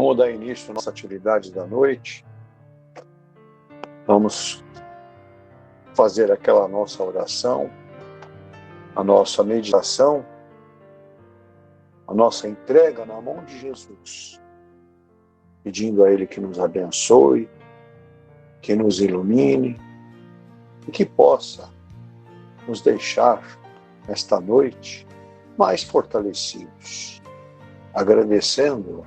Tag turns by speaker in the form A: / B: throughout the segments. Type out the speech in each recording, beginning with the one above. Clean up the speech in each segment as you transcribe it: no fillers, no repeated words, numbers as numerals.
A: Vamos dar início à nossa atividade da noite. Vamos fazer aquela nossa oração, a nossa meditação, a nossa entrega na mão de Jesus, pedindo a Ele que nos abençoe, que nos ilumine e que possa nos deixar esta noite mais fortalecidos, agradecendo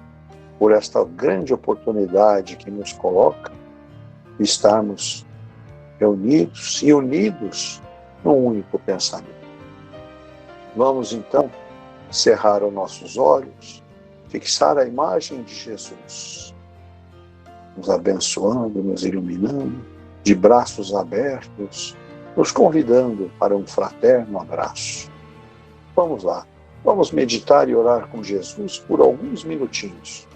A: por esta grande oportunidade que nos coloca de estarmos reunidos e unidos num único pensamento. Vamos então cerrar os nossos olhos, fixar a imagem de Jesus, nos abençoando, nos iluminando, de braços abertos, nos convidando para um fraterno abraço. Vamos lá, vamos meditar e orar com Jesus por alguns minutinhos.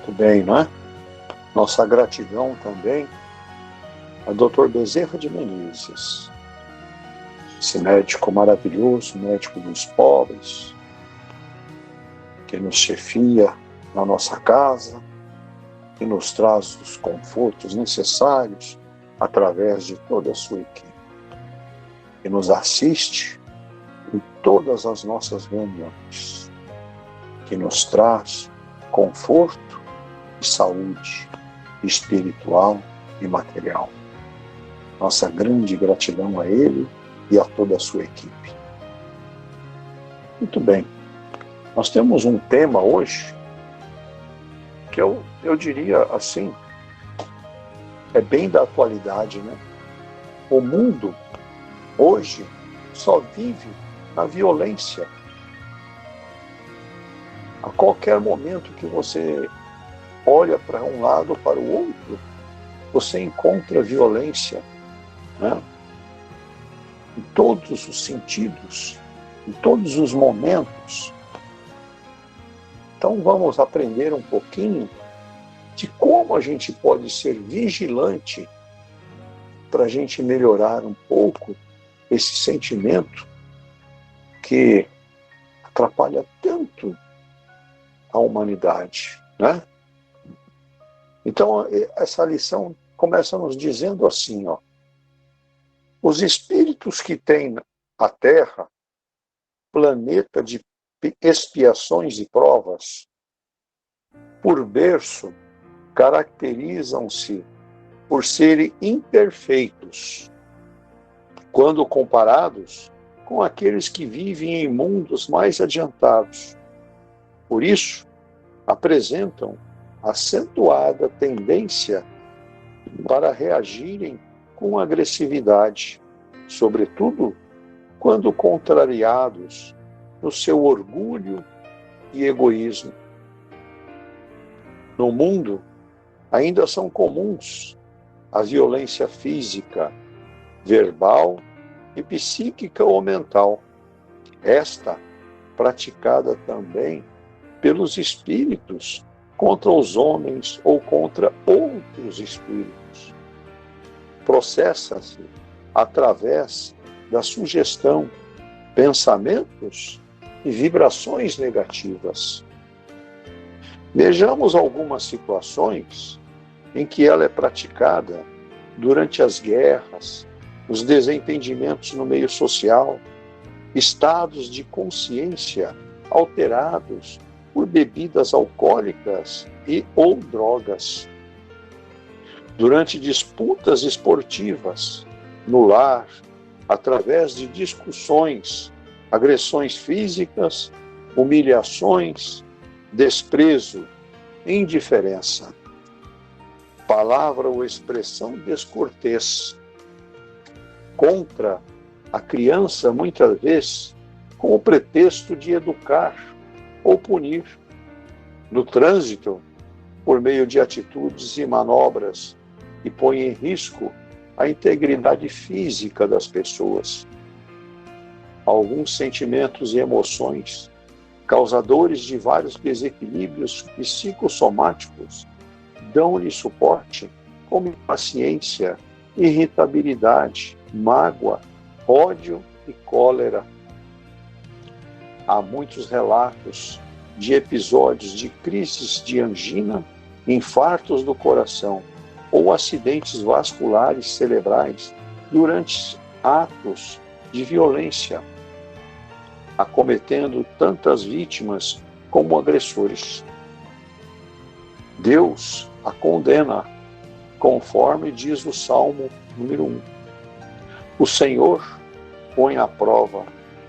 A: Muito bem, não é? Nossa gratidão também ao Dr. Bezerra de Menezes, esse médico maravilhoso, médico dos pobres, que nos chefia na nossa casa, que nos traz os confortos necessários através de toda a sua equipe, que nos assiste em todas as nossas reuniões, que nos traz conforto e saúde espiritual e material. Nossa grande gratidão a ele e a toda a sua equipe. Muito bem, nós temos um tema hoje que eu diria assim, é bem da atualidade, né? O mundo hoje só vive na violência. A qualquer momento que você olha para um lado ou para o outro, você encontra violência, né? Em todos os sentidos, em todos os momentos. Então vamos aprender um pouquinho de como a gente pode ser vigilante para a gente melhorar um pouco esse sentimento que atrapalha tanto a humanidade, né? Então, essa lição começa nos dizendo assim, ó, os espíritos que têm a Terra, planeta de expiações e provas, por berço, caracterizam-se por serem imperfeitos, quando comparados com aqueles que vivem em mundos mais adiantados. Por isso, apresentam acentuada tendência para reagirem com agressividade, sobretudo quando contrariados no seu orgulho e egoísmo. No mundo, ainda são comuns a violência física, verbal e psíquica ou mental, esta praticada também pelos espíritos contra os homens ou contra outros espíritos. Processa-se através da sugestão, pensamentos e vibrações negativas. Vejamos algumas situações em que ela é praticada durante as guerras, os desentendimentos no meio social, estados de consciência alterados por bebidas alcoólicas e ou drogas, durante disputas esportivas, no lar, através de discussões, agressões físicas, humilhações, desprezo, indiferença, palavra ou expressão descortês contra a criança, muitas vezes, com o pretexto de educar ou punir. No trânsito, por meio de atitudes e manobras que põem em risco a integridade física das pessoas. Alguns sentimentos e emoções, causadores de vários desequilíbrios psicossomáticos, dão-lhe suporte, como impaciência, irritabilidade, mágoa, ódio e cólera. Há muitos relatos de episódios de crises de angina, infartos do coração ou acidentes vasculares cerebrais durante atos de violência, acometendo tantas vítimas como agressores. Deus a condena, conforme diz o Salmo número 1. O Senhor põe à prova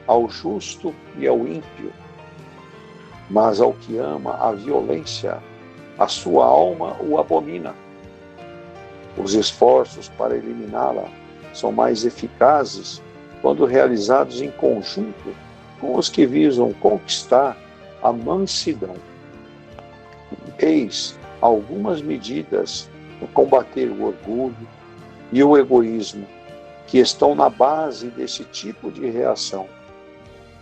A: ao justo e ao ímpio, mas ao que ama a violência, a sua alma o abomina. Os esforços para eliminá-la são mais eficazes quando realizados em conjunto com os que visam conquistar a mansidão. Eis algumas medidas para combater o orgulho e o egoísmo que estão na base desse tipo de reação.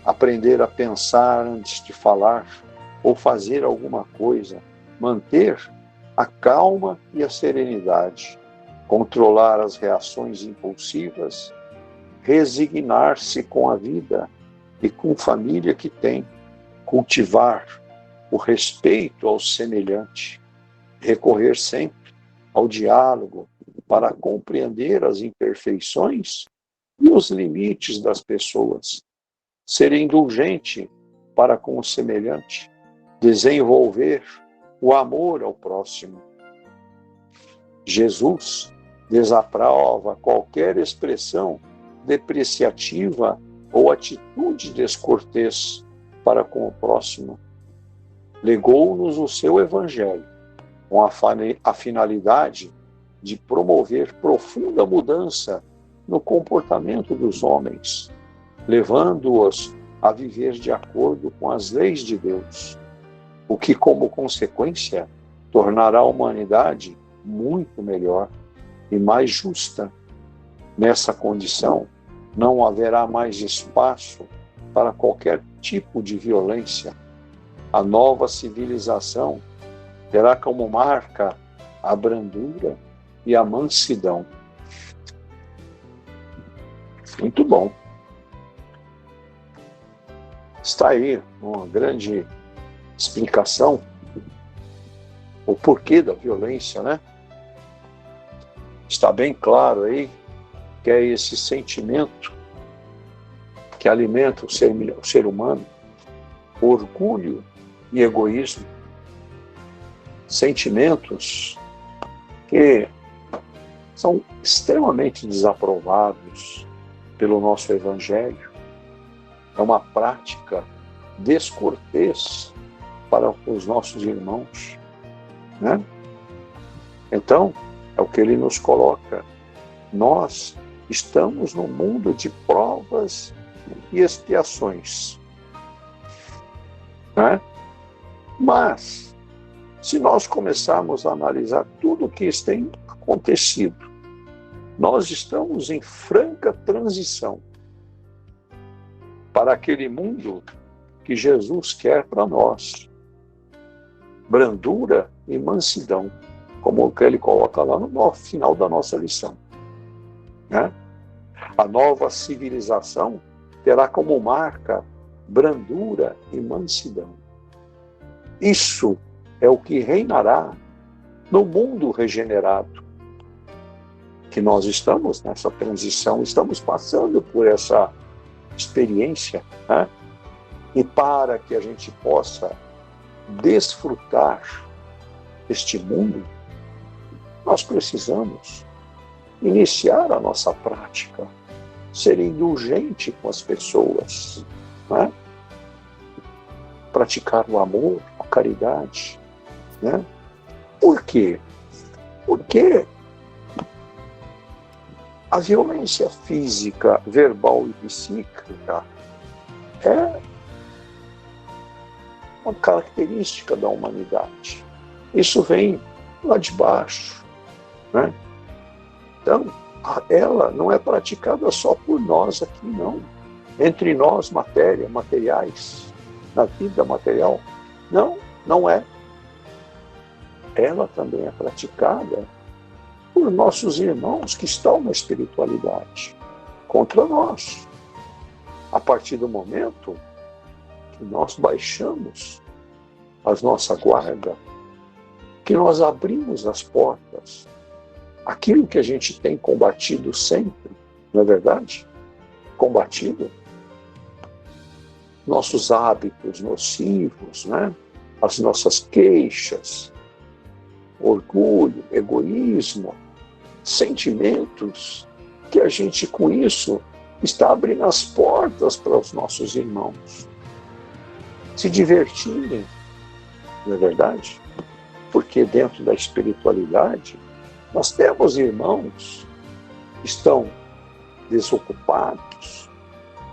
A: Aprender a pensar antes de falar ou fazer alguma coisa, manter a calma e a serenidade, controlar as reações impulsivas, resignar-se com a vida e com a família que tem, cultivar o respeito ao semelhante, recorrer sempre ao diálogo para compreender as imperfeições e os limites das pessoas, ser indulgente para com o semelhante, desenvolver o amor ao próximo. Jesus desaprova qualquer expressão depreciativa ou atitude descortês para com o próximo. Legou-nos o seu Evangelho com a finalidade de promover profunda mudança no comportamento dos homens, levando-os a viver de acordo com as leis de Deus, o que, como consequência, tornará a humanidade muito melhor e mais justa. Nessa condição, não haverá mais espaço para qualquer tipo de violência. A nova civilização terá como marca a brandura e a mansidão. Muito bom. Está aí uma grande explicação, o porquê da violência, né? Está bem claro aí que é esse sentimento que alimenta o ser humano, orgulho e egoísmo, sentimentos que são extremamente desaprovados pelo nosso Evangelho. É uma prática descortês para os nossos irmãos, né? Então, é o que ele nos coloca. Nós estamos num mundo de provas e expiações, né? Mas, se nós começarmos a analisar tudo o que tem acontecido, nós estamos em franca transição para aquele mundo que Jesus quer para nós. Brandura e mansidão, como o que ele coloca lá no final da nossa lição, né? A nova civilização terá como marca brandura e mansidão. Isso é o que reinará no mundo regenerado, que nós estamos nessa transição, estamos passando por essa experiência, né? E para que a gente possa desfrutar este mundo, nós precisamos iniciar a nossa prática, ser indulgente com as pessoas, né? Praticar o amor, a caridade, né? Por quê? Porque a violência física, verbal e psíquica é uma característica da humanidade. Isso vem lá de baixo, né? Então, ela não é praticada só por nós aqui, não. Entre nós, materiais, na vida material. Não, não é. Ela também é praticada por nossos irmãos que estão na espiritualidade, contra nós. A partir do momento que nós baixamos a nossa guarda, que nós abrimos as portas, aquilo que a gente tem combatido sempre, não é verdade? Combatido. Nossos hábitos nocivos, né? As nossas queixas, orgulho, egoísmo, sentimentos que a gente, com isso, está abrindo as portas para os nossos irmãos se divertirem, não é verdade? Porque dentro da espiritualidade, nós temos irmãos que estão desocupados,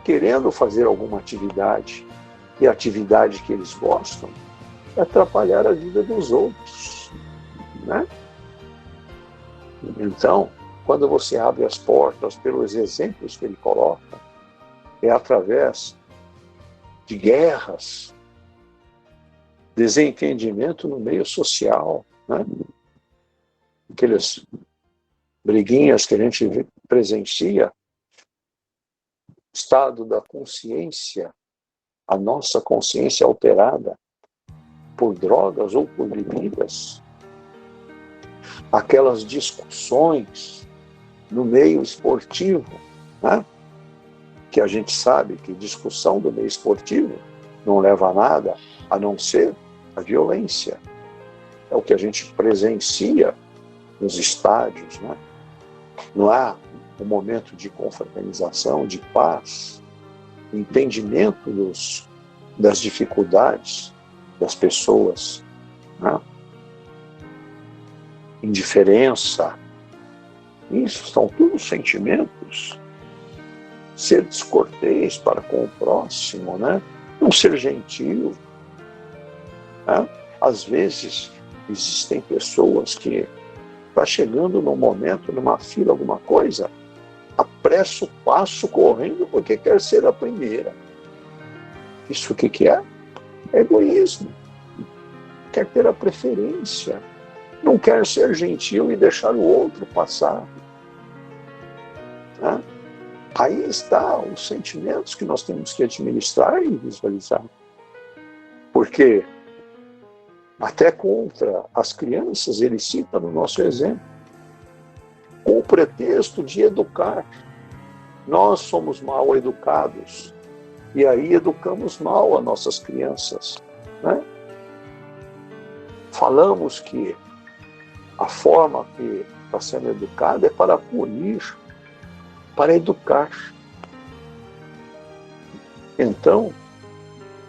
A: querendo fazer alguma atividade, e a atividade que eles gostam é atrapalhar a vida dos outros, né? Então, quando você abre as portas pelos exemplos que ele coloca, é através de guerras, desentendimento no meio social, né? Aquelas briguinhas que a gente presencia, estado da consciência, a nossa consciência alterada por drogas ou por bebidas, aquelas discussões no meio esportivo, né? Que a gente sabe que discussão do meio esportivo não leva a nada a não ser a violência. É o que a gente presencia nos estádios, né? Não há um momento de confraternização, de paz, entendimento das dificuldades das pessoas, né? Indiferença. Isso são todos sentimentos. Ser descortês para com o próximo, né? Não ser gentil, né? Às vezes existem pessoas que está chegando num momento, numa fila, alguma coisa, apressa o passo correndo porque quer ser a primeira. Isso o que é? É egoísmo. Quer ter a preferência. Não quer ser gentil e deixar o outro passar, né? Aí está os sentimentos que nós temos que administrar e visualizar. Porque até contra as crianças, ele cita no nosso exemplo, com o pretexto de educar. Nós somos mal educados e aí educamos mal as nossas crianças, né? Falamos que a forma que está sendo educada é para punir, para educar. Então,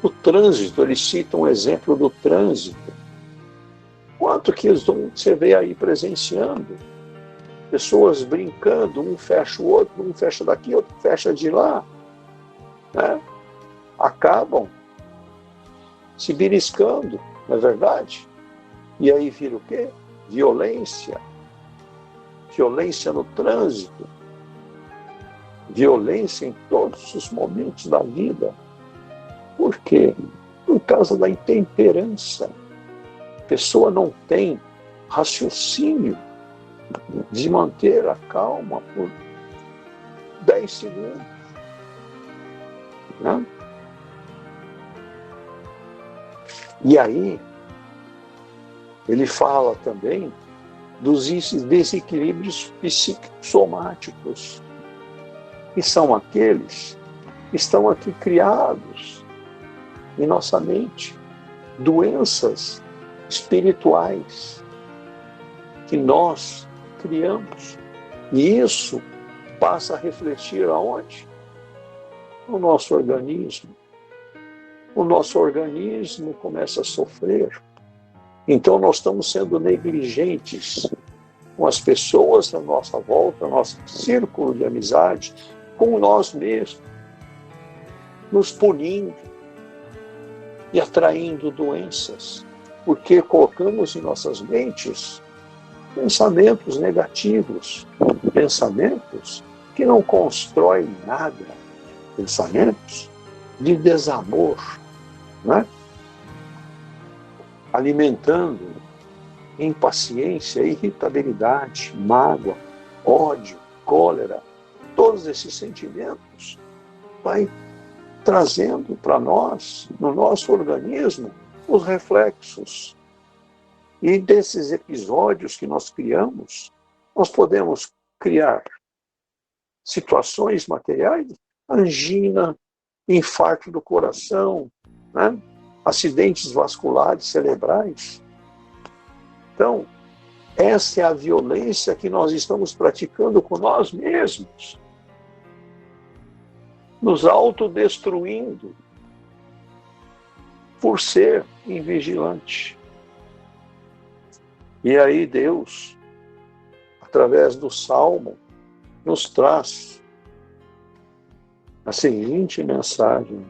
A: o trânsito, ele cita um exemplo do trânsito. Quanto que você vê aí presenciando? Pessoas brincando, um fecha o outro, um fecha daqui, outro fecha de lá, né? Acabam se beliscando, não é verdade? E aí vira o quê? Violência. Violência no trânsito. Violência em todos os momentos da vida. Por quê? Por causa da intemperança. A pessoa não tem raciocínio de manter a calma por 10 segundos. Né? E aí, ele fala também dos desequilíbrios psicossomáticos, que são aqueles que estão aqui criados em nossa mente, doenças espirituais, que nós criamos. E isso passa a refletir aonde? No nosso organismo. O nosso organismo começa a sofrer. Então nós estamos sendo negligentes com as pessoas à nossa volta, nosso círculo de amizade, com nós mesmos, nos punindo e atraindo doenças, porque colocamos em nossas mentes pensamentos negativos, pensamentos que não constroem nada, pensamentos de desamor, né? Alimentando impaciência, irritabilidade, mágoa, ódio, cólera, todos esses sentimentos vai trazendo para nós, no nosso organismo, os reflexos. E desses episódios que nós criamos, nós podemos criar situações materiais, angina, infarto do coração, né? Acidentes vasculares cerebrais. Então, essa é a violência que nós estamos praticando com nós mesmos, nos autodestruindo por ser invigilante. E aí Deus, através do Salmo, nos traz a seguinte mensagem: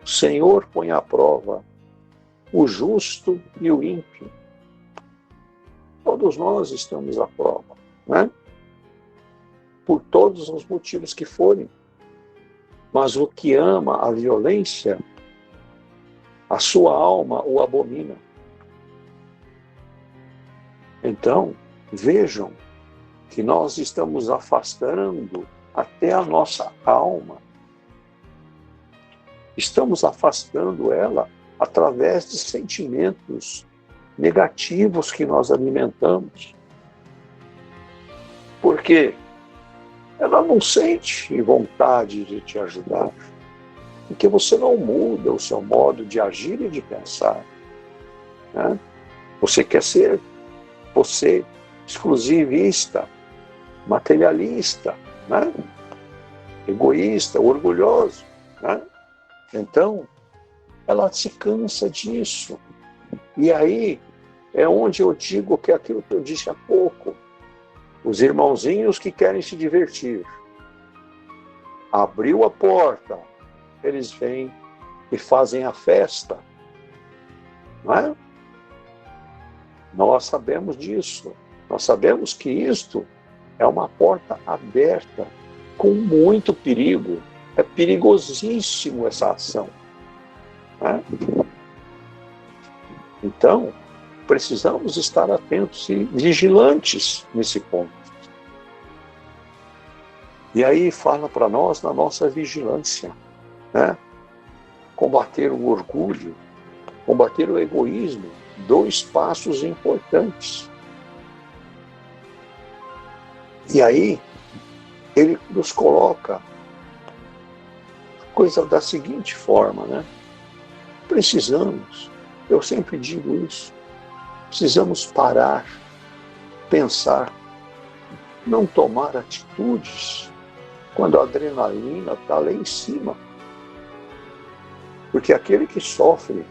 A: o Senhor põe à prova o justo e o ímpio. Todos nós estamos à prova, né? Por todos os motivos que forem. Mas o que ama a violência, a sua alma o abomina. Então, vejam que nós estamos afastando até a nossa alma. Estamos afastando ela através de sentimentos negativos que nós alimentamos. Porque ela não sente vontade de te ajudar, porque você não muda o seu modo de agir e de pensar, né? Você quer ser você exclusivista, materialista, né? Egoísta, orgulhoso, né? Então, ela se cansa disso. E aí é onde eu digo que é aquilo que eu disse há pouco. Os irmãozinhos que querem se divertir. Abriu a porta, eles vêm e fazem a festa. Não é? Nós sabemos disso. Nós sabemos que isto é uma porta aberta, com muito perigo. É perigosíssimo essa ação. Não é? Então, precisamos estar atentos e vigilantes nesse ponto. E aí fala para nós na nossa vigilância, né? Combater o orgulho, combater o egoísmo, 2 passos importantes. E aí ele nos coloca a coisa da seguinte forma, né? Precisamos, eu sempre digo isso, precisamos parar, pensar, não tomar atitudes quando a adrenalina está lá em cima. Porque aquele que sofre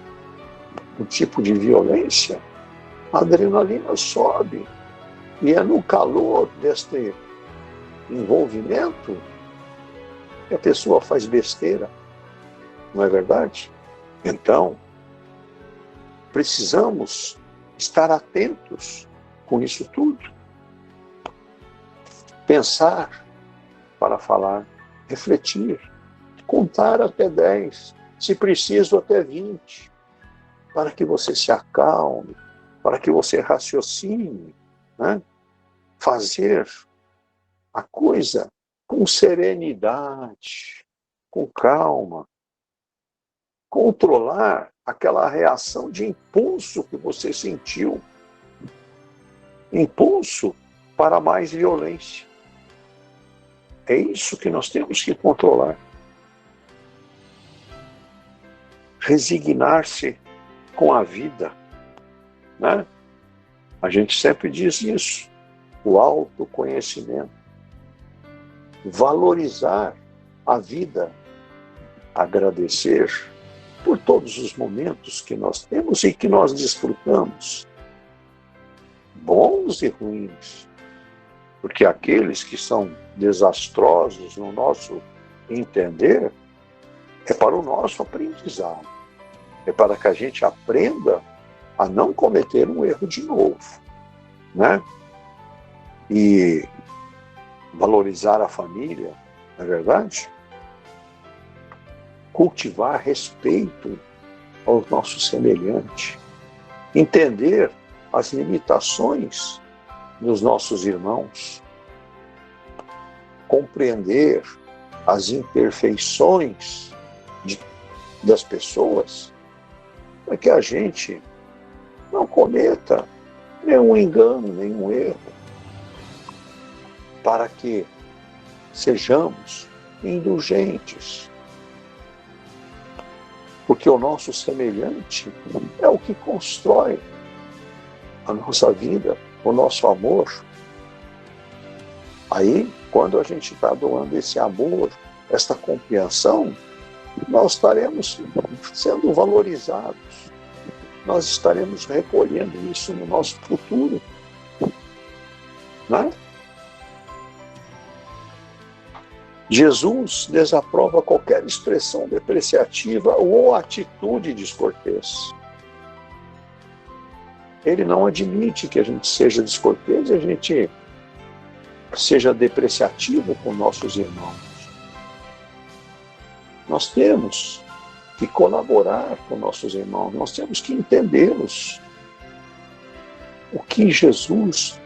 A: um tipo de violência, a adrenalina sobe. E é no calor deste envolvimento que a pessoa faz besteira. Não é verdade? Então, precisamos estar atentos com isso tudo. Pensar para falar, refletir, contar até 10, se preciso até 20, para que você se acalme, para que você raciocine, né? Fazer a coisa com serenidade, com calma, controlar aquela reação de impulso que você sentiu, impulso para mais violência. É isso que nós temos que controlar. Resignar-se com a vida, né? A gente sempre diz isso, o autoconhecimento, valorizar a vida, agradecer por todos os momentos que nós temos e que nós desfrutamos, bons e ruins, porque aqueles que são desastrosos no nosso entender é para o nosso aprendizado, é para que a gente aprenda a não cometer um erro de novo, né? E valorizar a família, não é verdade? Cultivar respeito ao nosso semelhante, entender as limitações dos nossos irmãos, compreender as imperfeições das pessoas, para que a gente não cometa nenhum engano, nenhum erro, para que sejamos indulgentes. Porque o nosso semelhante é o que constrói a nossa vida, o nosso amor. Aí, quando a gente está doando esse amor, esta compreensão, nós estaremos sendo valorizados. Nós estaremos recolhendo isso no nosso futuro. Né? Jesus desaprova qualquer expressão depreciativa ou atitude descortês. Ele não admite que a gente seja descortês e a gente seja depreciativo com nossos irmãos. Nós temos que colaborar com nossos irmãos, nós temos que entendê-los. O que Jesus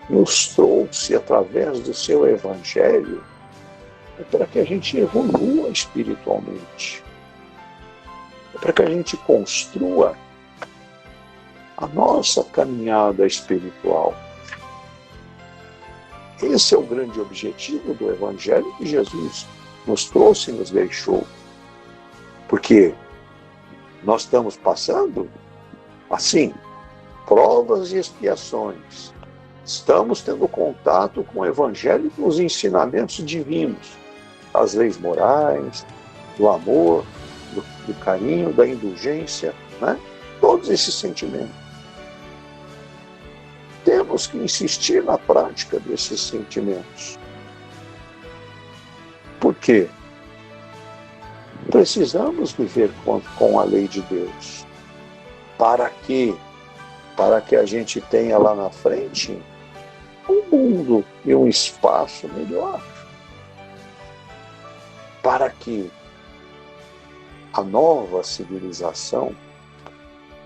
A: nos trouxe através do seu Evangelho é para que a gente evolua espiritualmente, é para que a gente construa a nossa caminhada espiritual. Esse é o grande objetivo do Evangelho que Jesus nos trouxe e nos deixou. Porque nós estamos passando, assim, provas e expiações. Estamos tendo contato com o Evangelho e com os ensinamentos divinos, as leis morais, do amor, do carinho, da indulgência, né? Todos esses sentimentos. Temos que insistir na prática desses sentimentos. Por quê? Precisamos viver com a lei de Deus. Para quê? Para que a gente tenha lá na frente um mundo e um espaço melhor. Para que a nova civilização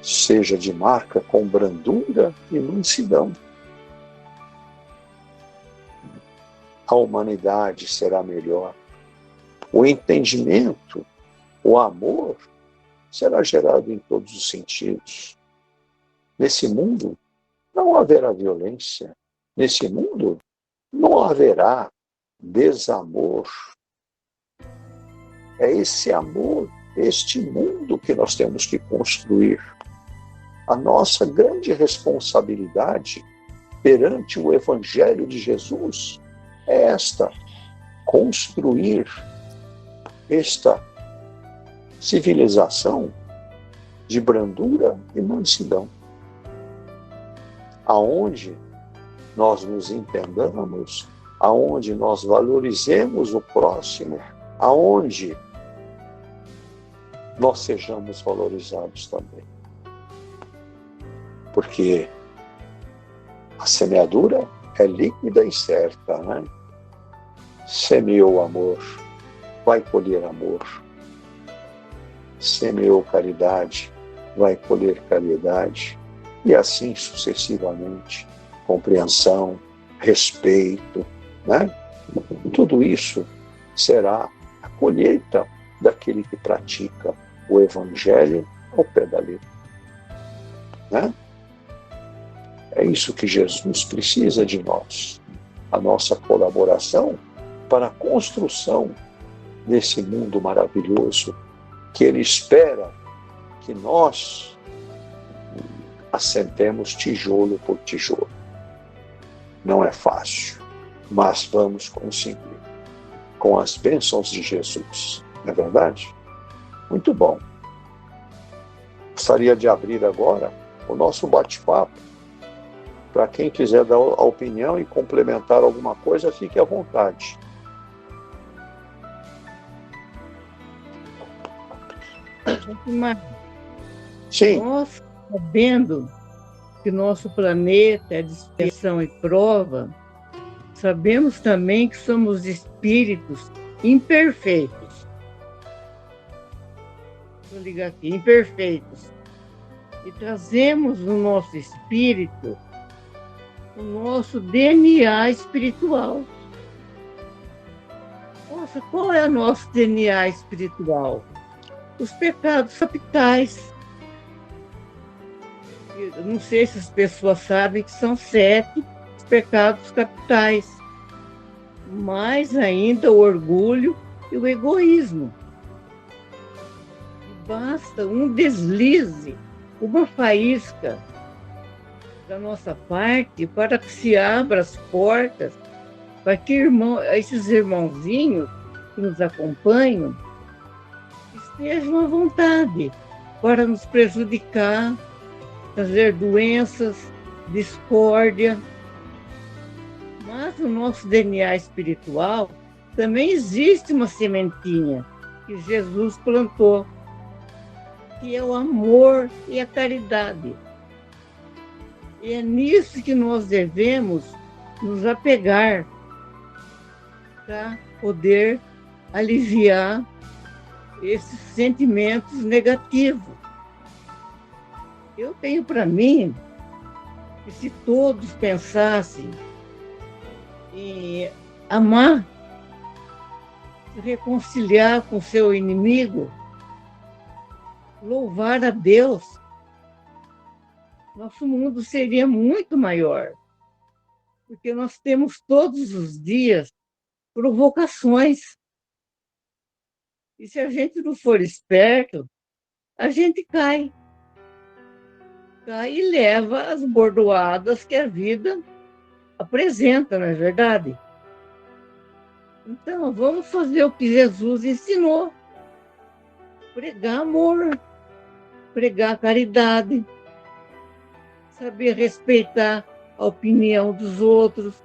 A: seja de marca com brandura e mansidão. A humanidade será melhor. O entendimento, o amor, será gerado em todos os sentidos. Nesse mundo não haverá violência. Nesse mundo não haverá desamor. É esse amor, este mundo que nós temos que construir. A nossa grande responsabilidade perante o Evangelho de Jesus é esta: construir esta civilização de brandura e mansidão, aonde nós nos entendamos, aonde nós valorizemos o próximo, aonde nós sejamos valorizados também. Porque a semeadura é líquida e certa, né? Semeou amor, vai colher amor. Semeou caridade, vai colher caridade. E assim sucessivamente. Compreensão, respeito, né? Tudo isso será a colheita daquele que pratica o Evangelho ao pé da letra. Né? É isso que Jesus precisa de nós. A nossa colaboração para a construção desse mundo maravilhoso que Ele espera que nós assentemos tijolo por tijolo. Não é fácil, mas vamos conseguir, com as bênçãos de Jesus. Não é verdade? Muito bom. Gostaria de abrir agora o nosso bate-papo. Para quem quiser dar a opinião e complementar alguma coisa, fique à vontade. Sim.
B: Nós, sabendo que nosso planeta é de expiação e prova, sabemos também que somos espíritos imperfeitos. Vou ligar aqui, imperfeitos. E trazemos no nosso espírito o nosso DNA espiritual. Nossa, qual é o nosso DNA espiritual? Os pecados capitais. Eu não sei se as pessoas sabem que são 7 os pecados capitais. Mais ainda o orgulho e o egoísmo. Basta um deslize, uma faísca da nossa parte para que se abra as portas para que esses irmãozinhos que nos acompanham estejam à vontade para nos prejudicar, trazer doenças, discórdia. Mas no nosso DNA espiritual também existe uma sementinha que Jesus plantou, que é o amor e a caridade. E é nisso que nós devemos nos apegar para poder aliviar esses sentimentos negativos. Eu tenho para mim que se todos pensassem em amar, se reconciliar com seu inimigo, louvar a Deus, nosso mundo seria muito maior. Porque nós temos todos os dias provocações. E se a gente não for esperto, a gente cai. Cai e leva as bordoadas que a vida apresenta, não é verdade? Então, vamos fazer o que Jesus ensinou. Pregar amor, pregar caridade, saber respeitar a opinião dos outros.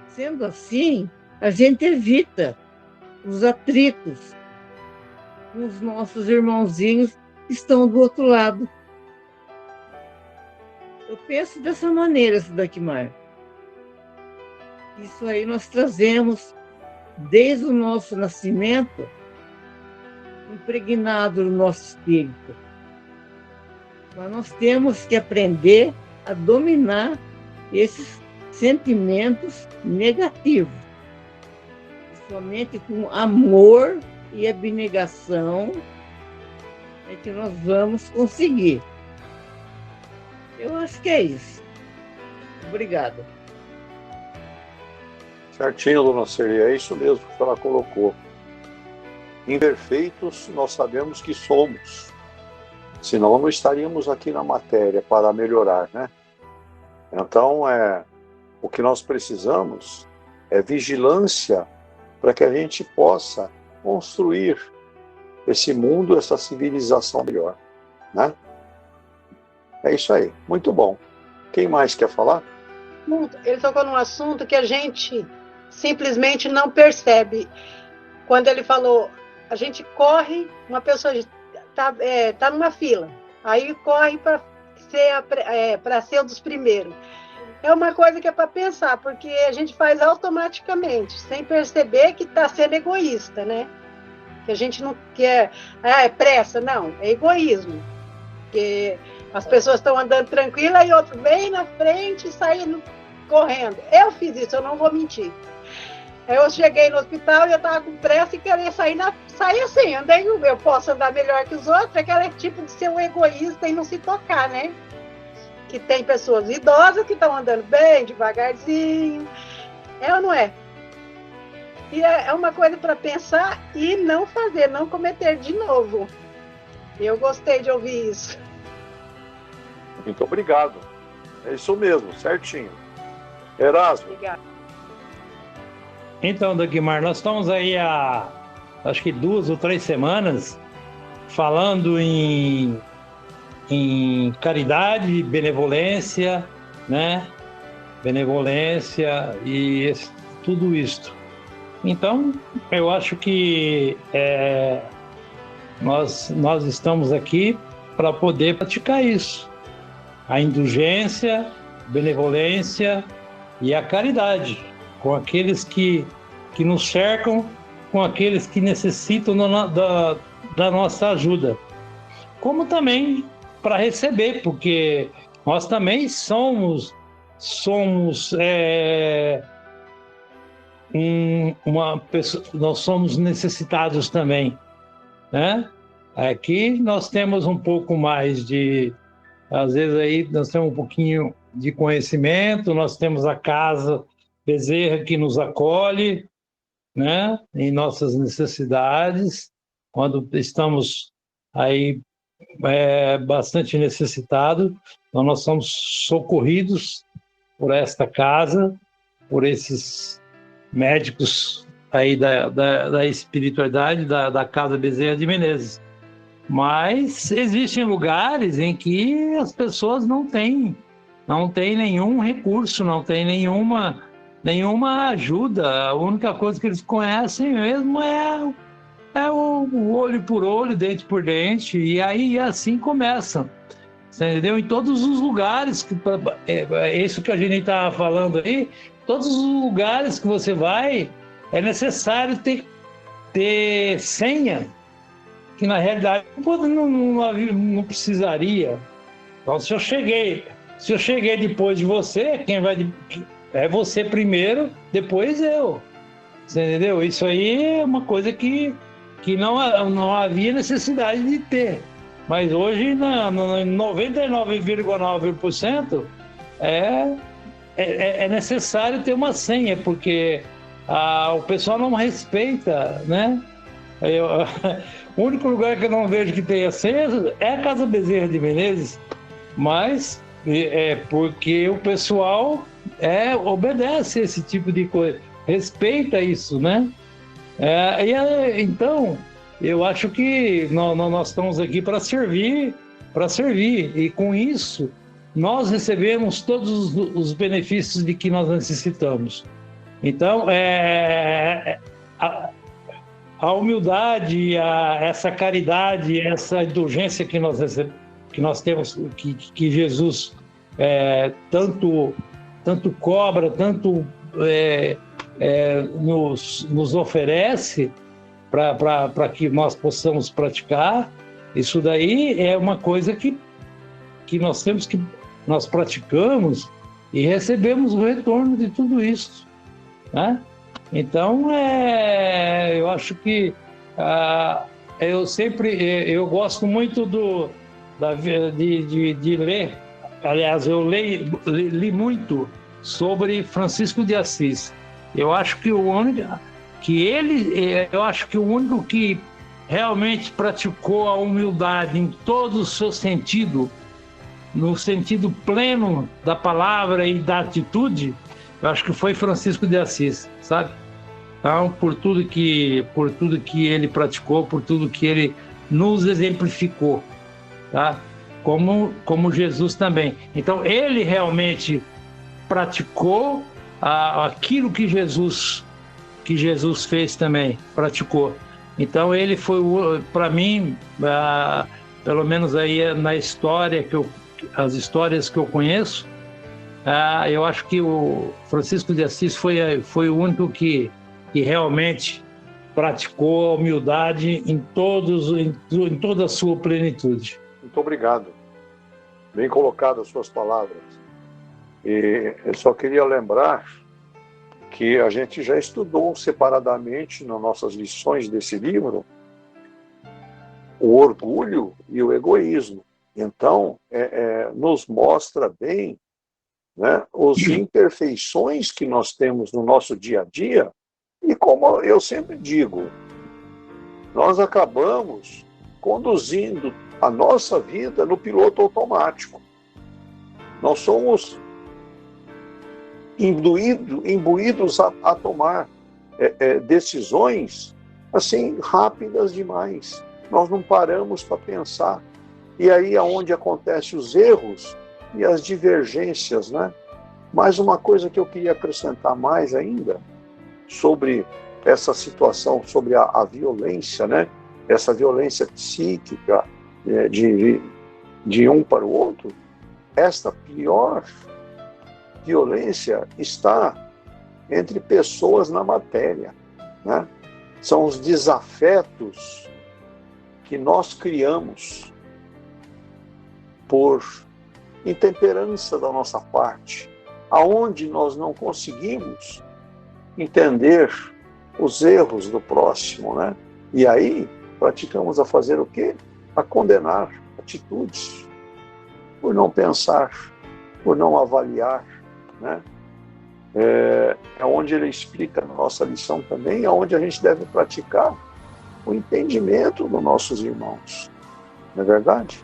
B: Sendo assim, a gente evita os atritos com os nossos irmãozinhos que estão do outro lado. Eu penso dessa maneira, Sudakimar. Isso aí nós trazemos desde o nosso nascimento, impregnado no nosso espírito. Mas nós temos que aprender a dominar esses sentimentos negativos. Somente com amor e abnegação é que nós vamos conseguir. Eu acho que é isso. Obrigada.
A: Certinho, dona Celi, é isso mesmo que ela colocou. Imperfeitos nós sabemos que somos. Senão não estaríamos aqui na matéria para melhorar, né? Então, o que nós precisamos é vigilância para que a gente possa construir esse mundo, essa civilização melhor, né? É isso aí, muito bom. Quem mais quer falar?
C: Ele tocou num assunto que a gente simplesmente não percebe. Quando ele falou, a gente corre, uma pessoa está numa fila, aí corre para ser um dos primeiros. É uma coisa que é para pensar, porque a gente faz automaticamente, sem perceber que está sendo egoísta, né? Que a gente não quer, é pressa, não, é egoísmo. Porque as pessoas estão andando tranquila e outro vem na frente e saindo correndo. Eu fiz isso, eu não vou mentir. Eu cheguei no hospital e eu estava com pressa e queria sair assim, andei, eu posso andar melhor que os outros, aquele tipo de ser um egoísta e não se tocar, né? Que tem pessoas idosas que estão andando bem, devagarzinho, ou não é? E é uma coisa para pensar e não fazer, não cometer de novo. Eu gostei de ouvir isso.
A: Muito obrigado. É isso mesmo, certinho. Erasmo.
C: Obrigada.
D: Então, Dagmar, nós estamos aí há, acho que 2 ou 3 semanas falando em caridade, benevolência, né? Benevolência e tudo isto. Então, eu acho que nós estamos aqui para poder praticar isso. A indulgência, benevolência e a caridade com aqueles que nos cercam, com aqueles que necessitam da nossa ajuda. Como também para receber, porque nós também somos uma pessoa, nós somos necessitados também, né? Aqui nós temos um pouco mais às vezes aí nós temos um pouquinho de conhecimento, nós temos a Casa Bezerra que nos acolhe, né? Em nossas necessidades, quando estamos aí bastante necessitados, então nós somos socorridos por esta casa, por esses médicos aí da espiritualidade da Casa Bezerra de Menezes. Mas existem lugares em que as pessoas não têm nenhum recurso, não têm nenhuma ajuda. A única coisa que eles conhecem mesmo é o olho por olho, dente por dente, e aí assim começa. Entendeu? Em todos os lugares, isso que a gente estava falando aí, todos os lugares que você vai, é necessário ter senha, que na realidade não precisaria. Então, se eu cheguei depois de você, quem vai é você primeiro, depois eu. Você entendeu? Isso aí é uma coisa que não havia necessidade de ter. Mas hoje, 99,9% é necessário ter uma senha, porque o pessoal não respeita, né? O único lugar que eu não vejo que tenha senha é a Casa Bezerra de Menezes, mas porque o pessoal obedece esse tipo de coisa, respeita isso, né? Então, eu acho que nós estamos aqui para servir, e com isso nós recebemos todos os benefícios de que nós necessitamos. Então, a humildade, essa caridade, essa indulgência que nós temos, que Jesus tanto cobra, tanto nos oferece para que nós possamos praticar, isso daí é uma coisa que nós praticamos e recebemos o retorno de tudo isso, né? Então, eu acho que eu gosto muito de ler. Aliás, eu li muito sobre Francisco de Assis. Eu acho que o único que realmente praticou a humildade em todo o seu sentido, no sentido pleno da palavra e da atitude, eu acho que foi Francisco de Assis, sabe? Então, por tudo que ele praticou, por tudo que ele nos exemplificou, tá? Como Jesus também. Então, ele realmente praticou aquilo que Jesus fez também, praticou. Então, ele foi, para mim, pelo menos aí na história, as histórias que eu conheço, eu acho que o Francisco de Assis foi o único que realmente praticou a humildade em toda a sua plenitude.
A: Muito obrigado. Bem colocado as suas palavras. E eu só queria lembrar que a gente já estudou separadamente nas nossas lições desse livro o orgulho e o egoísmo. Então, nos mostra bem, né, as imperfeições que nós temos no nosso dia a dia. E como eu sempre digo, nós acabamos conduzindo a nossa vida no piloto automático. Nós somos imbuídos a tomar decisões assim rápidas demais. Nós não paramos para pensar. E aí é onde acontecem os erros e as divergências, né? Mas uma coisa que eu queria acrescentar mais ainda sobre essa situação, sobre a violência, né? Essa violência psíquica de um para o outro, esta pior violência está entre pessoas na matéria, né? São os desafetos que nós criamos por intemperança da nossa parte, aonde nós não conseguimos entender os erros do próximo, né? E aí praticamos a fazer o quê? A condenar atitudes, por não pensar, por não avaliar, né? É onde ele explica na nossa lição também, aonde a gente deve praticar o entendimento dos nossos irmãos. Não é verdade?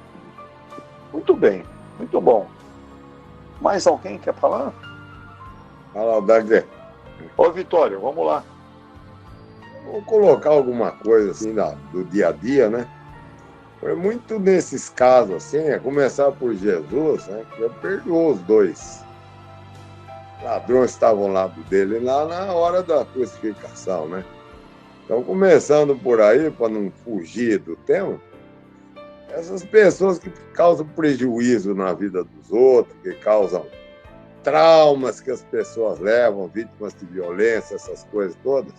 A: Muito bem, muito bom. Mais alguém quer falar?
E: Fala, Dagner.
A: Ô, Vitório, vamos lá.
E: Vou colocar alguma coisa assim do dia a dia, né? Foi muito nesses casos, assim, começar por Jesus, né? Que perdoou os dois ladrões que estavam ao lado dele lá na hora da crucificação, né? Então, começando por aí, para não fugir do tema, essas pessoas que causam prejuízo na vida dos outros, que causam traumas que as pessoas levam, vítimas de violência, essas coisas todas,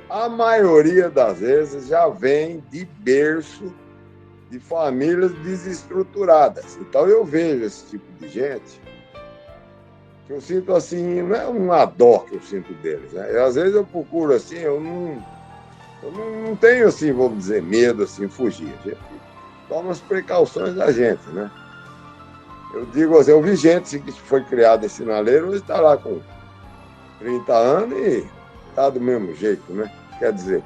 E: a maioria das vezes já vem de berço de famílias desestruturadas. Então eu vejo esse tipo de gente que eu sinto assim, não é uma dó que eu sinto deles, né? Às vezes eu procuro assim, eu não tenho assim, vamos dizer, medo assim, fugir. A gente toma as precauções da gente, né? Eu digo assim, eu vi gente que foi criada em sinaleiro, hoje está lá com 30 anos e está do mesmo jeito, né? Quer dizer,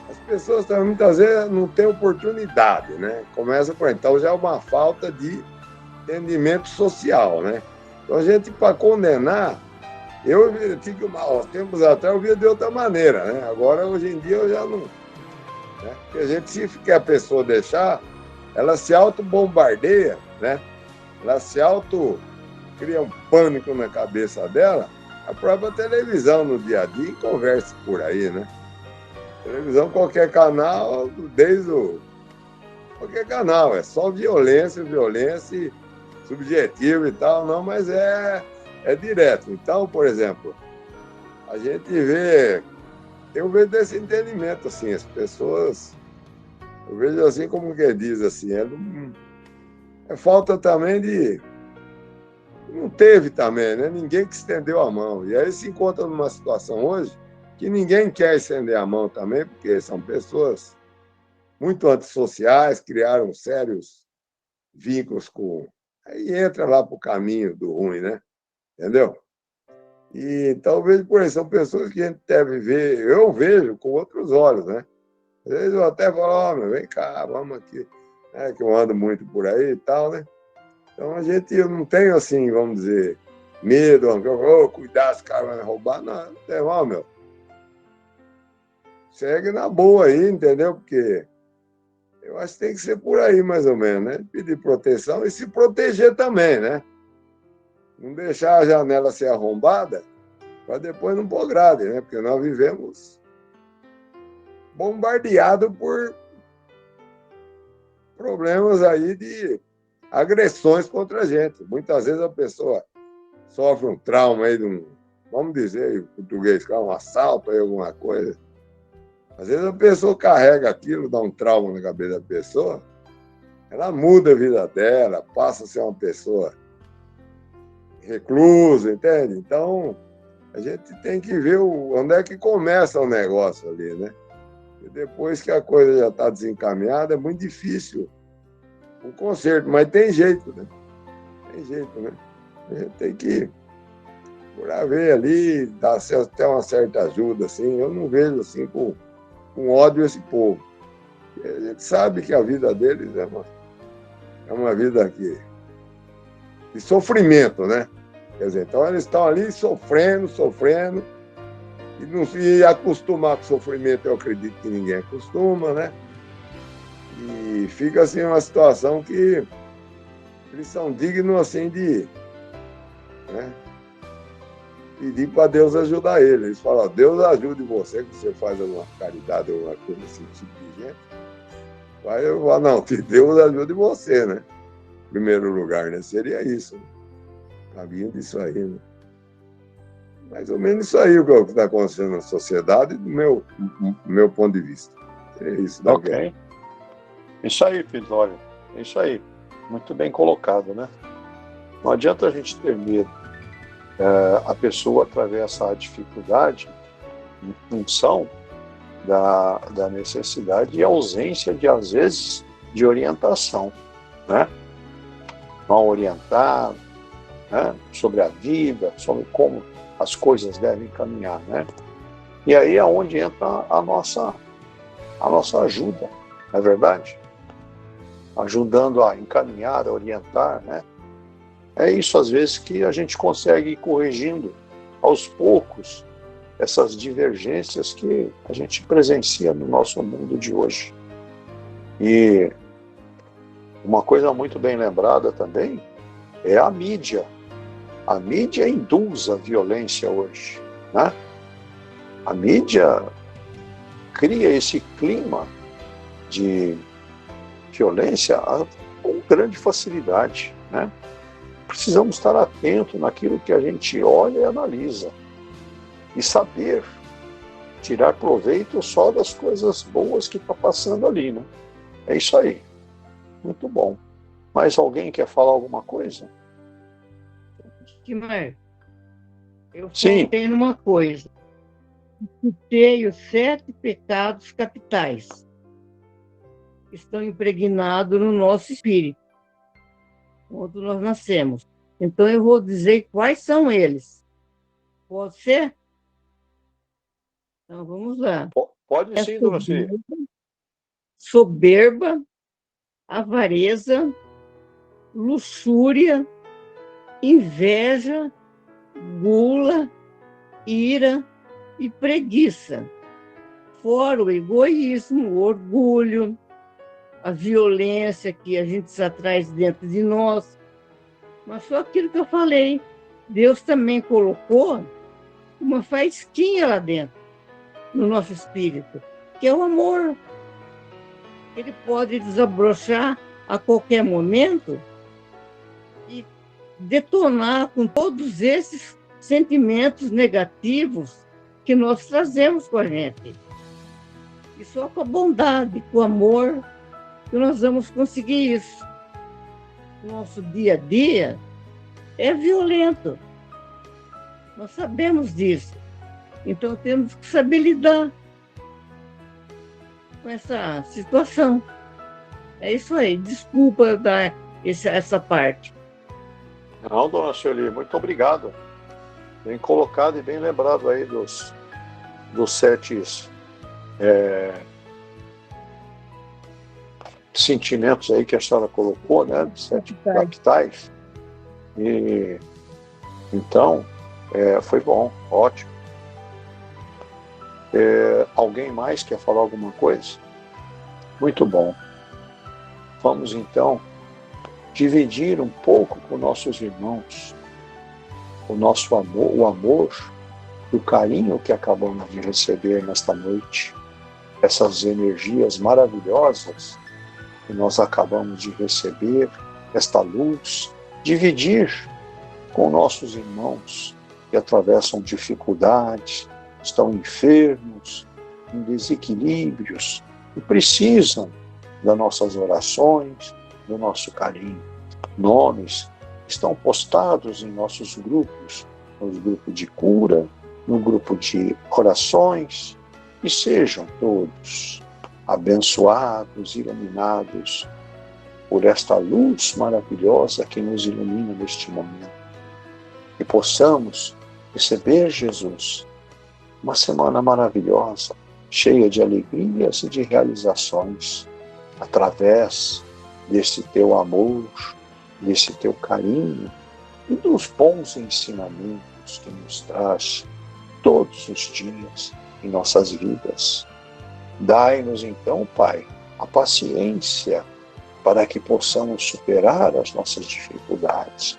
E: as pessoas também muitas vezes não têm oportunidade, né? Começa por então já é uma falta de entendimento social, né? Então a gente, para condenar, eu tive tempos atrás eu via de outra maneira, né? Agora, hoje em dia, eu já não... Né? Porque a gente, se quer a pessoa deixar, ela se auto-bombardeia, né? Ela se auto-cria um pânico na cabeça dela, a própria televisão no dia a dia e conversa por aí, né? Televisão, qualquer canal, qualquer canal, é só violência subjetiva e tal, não, mas é direto. Então, por exemplo, a gente vê, eu vejo desse entendimento, assim, as pessoas, eu vejo assim como que diz, assim, é falta também de, não teve também, né? Ninguém que estendeu a mão. E aí se encontra numa situação hoje que ninguém quer estender a mão também, porque são pessoas muito antissociais, criaram sérios vínculos com... Aí entra lá para o caminho do ruim, né? Entendeu? E talvez, por isso, são pessoas que a gente deve ver, eu vejo com outros olhos, né? Às vezes eu até falo, meu, vem cá, vamos aqui, né? Que eu ando muito por aí e tal, né? Então a gente, eu não tenho assim, vamos dizer, medo, cuidar, esse cara vai roubar, não tem mal, meu. Segue na boa aí, entendeu? Porque eu acho que tem que ser por aí, mais ou menos, né? Pedir proteção e se proteger também, né? Não deixar a janela ser arrombada para depois não pôr grade, né? Porque nós vivemos bombardeados por problemas aí de agressões contra a gente. Muitas vezes a pessoa sofre um trauma aí de vamos dizer em português, um assalto aí, alguma coisa. Às vezes a pessoa carrega aquilo, dá um trauma na cabeça da pessoa, ela muda a vida dela, passa a ser uma pessoa reclusa, entende? Então, a gente tem que ver onde é que começa o negócio ali, né? E depois que a coisa já está desencaminhada, é muito difícil o conserto, mas tem jeito, né? Tem jeito, né? A gente tem que procurar ver ali, dar até uma certa ajuda, assim. Eu não vejo assim com ódio esse povo. E a gente sabe que a vida deles é uma vida que sofrimento, né? Quer dizer, então eles estão ali sofrendo, e não se acostumar com o sofrimento, eu acredito que ninguém acostuma, né? E fica assim uma situação que eles são dignos assim de, né, pedir para Deus ajudar eles. Eles falam, Deus ajude você, que você faz alguma caridade, alguma coisa assim, tipo de gente. Aí eu falo, não, que Deus ajude você, né? Em primeiro lugar, né? Seria isso. Né? Caminho disso aí, né? Mais ou menos isso aí o que está acontecendo na sociedade, do meu ponto de vista. É isso.
A: Ok. Isso aí, filho, olha. É isso aí. Muito bem colocado, né? Não adianta a gente ter medo. A pessoa atravessa a dificuldade em função da necessidade e ausência, às vezes, de orientação, né? Mal orientado, né? Sobre a vida, sobre como as coisas devem caminhar, né? E aí é onde entra a nossa ajuda, não é verdade? Ajudando a encaminhar, a orientar, né? É isso, às vezes, que a gente consegue ir corrigindo aos poucos essas divergências que a gente presencia no nosso mundo de hoje. E uma coisa muito bem lembrada também é a mídia. A mídia induz a violência hoje, né? A mídia cria esse clima de violência com grande facilidade, né? Precisamos estar atentos naquilo que a gente olha e analisa e saber tirar proveito só das coisas boas que está passando ali, né? É isso aí. Muito bom. Mais alguém quer falar alguma coisa?
B: Timar, eu
A: Sim.
B: faltei numa coisa. Citei os 7 pecados capitais que estão impregnados no nosso espírito, quando nós nascemos. Então, eu vou dizer quais são eles. Pode ser? Então, vamos lá.
A: Pode sim, dona Ciri.
B: Soberba, avareza, luxúria, inveja, gula, ira e preguiça. Fora o egoísmo, o orgulho, a violência que a gente já traz dentro de nós. Mas só aquilo que eu falei. Deus também colocou uma faísquinha lá dentro, no nosso espírito, que é o amor. Ele pode desabrochar a qualquer momento e detonar com todos esses sentimentos negativos que nós trazemos com a gente. E só com a bondade, com o amor, que nós vamos conseguir isso. Nosso dia a dia é violento. Nós sabemos disso. Então temos que saber lidar com essa situação. É isso aí. Desculpa dar essa parte.
A: Não, dona Sueli, muito obrigado. Bem colocado e bem lembrado aí dos 7 sentimentos aí que a senhora colocou, né? Dos 7 capitais. E então, foi bom, ótimo. Alguém mais quer falar alguma coisa? Muito bom. Vamos então dividir um pouco com nossos irmãos o nosso amor, o amor e o carinho que acabamos de receber nesta noite, essas energias maravilhosas que nós acabamos de receber, esta luz, dividir com nossos irmãos que atravessam dificuldades, estão enfermos, em desequilíbrios e precisam das nossas orações, do nosso carinho. Nomes estão postados em nossos grupos, no grupo de cura, no grupo de orações, e sejam todos abençoados, iluminados por esta luz maravilhosa que nos ilumina neste momento. E possamos receber Jesus, uma semana maravilhosa, cheia de alegrias e de realizações, através desse teu amor, desse teu carinho, e dos bons ensinamentos que nos traz todos os dias em nossas vidas. Dai-nos então, Pai, a paciência para que possamos superar as nossas dificuldades,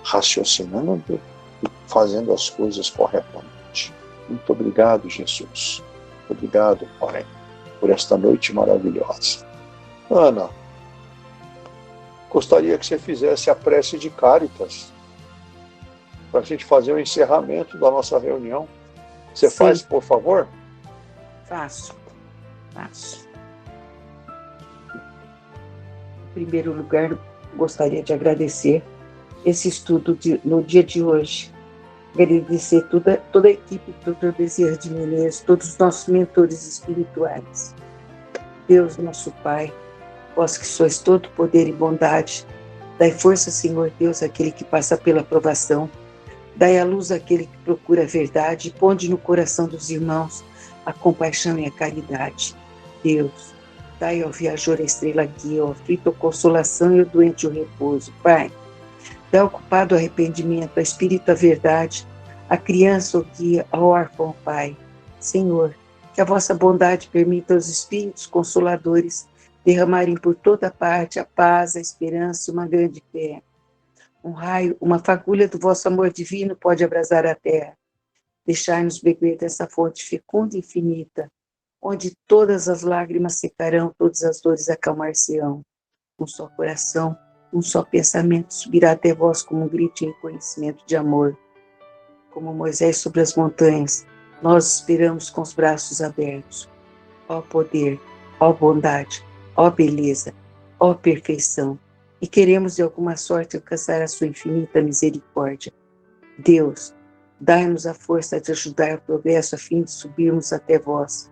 A: raciocinando e fazendo as coisas corretamente. Muito obrigado, Jesus. Obrigado, Pai, por esta noite maravilhosa. Ana, gostaria que você fizesse a prece de Cáritas para a gente fazer o encerramento da nossa reunião. Você faz, por favor?
F: Faço. Em primeiro lugar, gostaria de agradecer esse estudo no dia de hoje. Agradecer toda a equipe do Dr. Bezerra de Menezes, todos os nossos mentores espirituais. Deus, nosso Pai, vós que sois todo poder e bondade, dai força, Senhor Deus, àquele que passa pela provação, dai a luz àquele que procura a verdade e ponde no coração dos irmãos a compaixão e a caridade. Deus, dai ao viajor a estrela guia, ao aflito a consolação e ao doente o repouso. Pai, dá ao culpado o arrependimento, ao espírito a verdade, à criança o guia, ao órfão o Pai. Senhor, que a vossa bondade permita aos espíritos consoladores derramarem por toda parte a paz, a esperança e uma grande fé. Um raio, uma fagulha do vosso amor divino pode abrasar a terra. Deixai-nos beber dessa fonte fecunda e infinita, onde todas as lágrimas secarão, todas as dores acalmar-se-ão. Um só coração, um só pensamento subirá até vós como um grito em reconhecimento de amor. Como Moisés sobre as montanhas, nós esperamos com os braços abertos. Ó poder, ó bondade, ó beleza, ó perfeição, e queremos de alguma sorte alcançar a sua infinita misericórdia. Deus, dai-nos a força de ajudar o progresso a fim de subirmos até vós.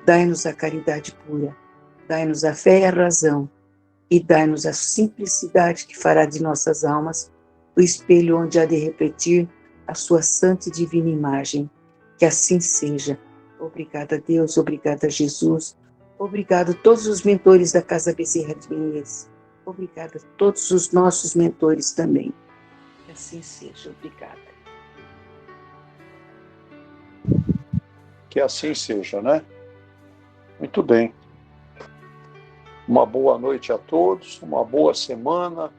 F: Dai-nos a caridade pura, dai-nos a fé e a razão, e dai-nos a simplicidade que fará de nossas almas o espelho onde há de refletir a sua santa e divina imagem. Que assim seja. Obrigada, Deus, obrigada, Jesus, obrigado a todos os mentores da Casa Bezerra de Menezes, obrigada a todos os nossos mentores também. Que assim seja. Obrigada.
A: Que assim seja, né? Muito bem. Uma boa noite a todos, uma boa semana.